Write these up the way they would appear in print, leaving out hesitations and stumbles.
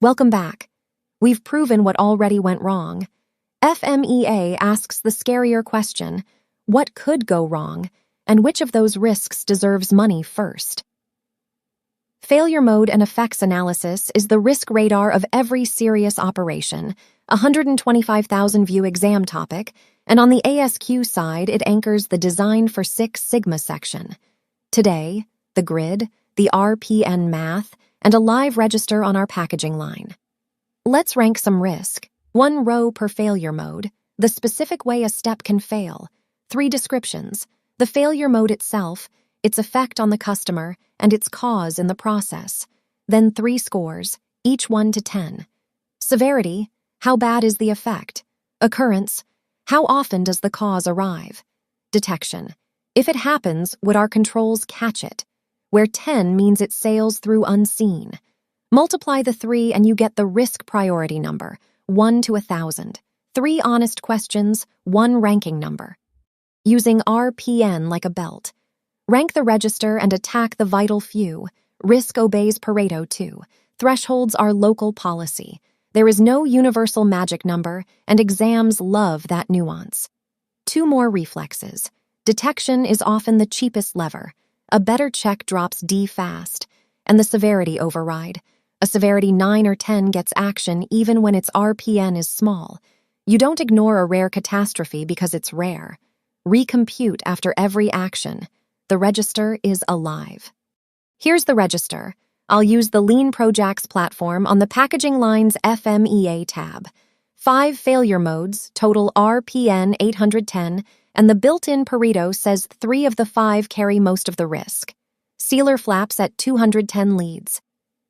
Welcome back. We've proven what already went wrong. FMEA asks the scarier question, what could go wrong, and which of those risks deserves money first? Failure mode and effects analysis is the risk radar of every serious operation, a 125,000 view exam topic, and on the ASQ side, it anchors the Design for Six Sigma section. Today, the grid, the RPN math, and a live register on our packaging line. Let's rank some risk. 1 row per failure mode, the specific way a step can fail. 3 descriptions, the failure mode itself, its effect on the customer, and its cause in the process. Then 3 scores, each 1 to 10. Severity, how bad is the effect? Occurrence, how often does the cause arrive? Detection, if it happens, would our controls catch it? Where 10 means it sails through unseen. Multiply the 3 and you get the risk priority number, 1 to 1,000. 3 honest questions, 1 ranking number. Using RPN like a belt. Rank the register and attack the vital few. Risk obeys Pareto too. Thresholds are local policy. There is no universal magic number, and exams love that nuance. 2 more reflexes. Detection is often the cheapest lever. A better check drops D fast. And the severity override. A severity 9 or 10 gets action even when its RPN is small. You don't ignore a rare catastrophe because it's rare. Recompute after every action. The register is alive. Here's the register. I'll use the LeanProjax platform on the packaging line's FMEA tab. 5 failure modes, total RPN 810, and the built-in Pareto says 3 of the 5 carry most of the risk. Sealer flaps at 210 leads.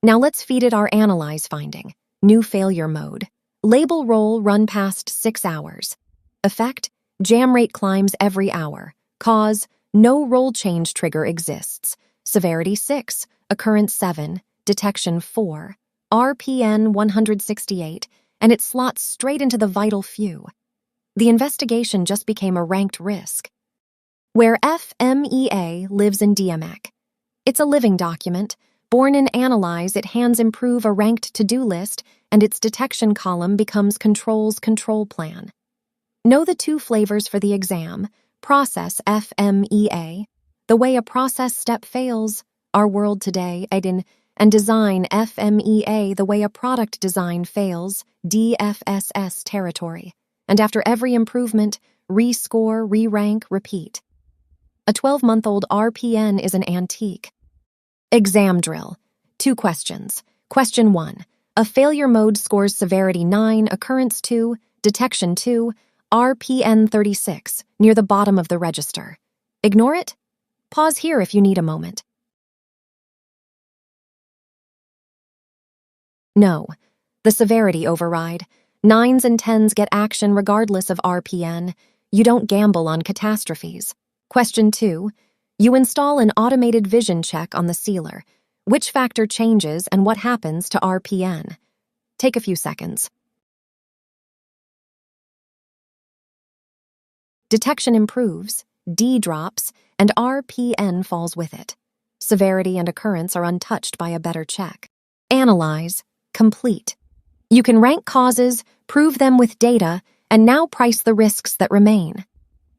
Now let's feed it our analyze finding. New failure mode. Label roll run past 6 hours. Effect, jam rate climbs every hour. Cause, no roll change trigger exists. Severity 6, occurrence 7, detection 4, RPN 168, and it slots straight into the vital few. The investigation just became a ranked risk. Where FMEA lives in DMAIC. It's a living document. Born in Analyze, it hands improve a ranked to-do list, and its detection column becomes Control's control plan. Know the 2 flavors for the exam. Process FMEA, the way a process step fails, our world today, and design FMEA, the way a product design fails, DFSS territory. And after every improvement, rescore, re-rank, repeat. A 12-month-old RPN is an antique. Exam drill. 2 questions. Question 1. A failure mode scores severity 9, occurrence 2, detection 2, RPN 36, near the bottom of the register. Ignore it? Pause here if you need a moment. No. The severity override. 9s and 10s get action regardless of RPN. You don't gamble on catastrophes. Question 2. You install an automated vision check on the sealer. Which factor changes and what happens to RPN? Take a few seconds. Detection improves, D drops, and RPN falls with it. Severity and occurrence are untouched by a better check. Analyze, complete. You can rank causes, prove them with data, and now price the risks that remain.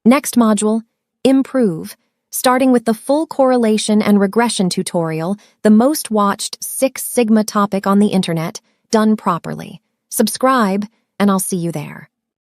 Next module, improve. Starting with the full correlation and regression tutorial, the most watched 6 Sigma topic on the internet, done properly. Subscribe, and I'll see you there.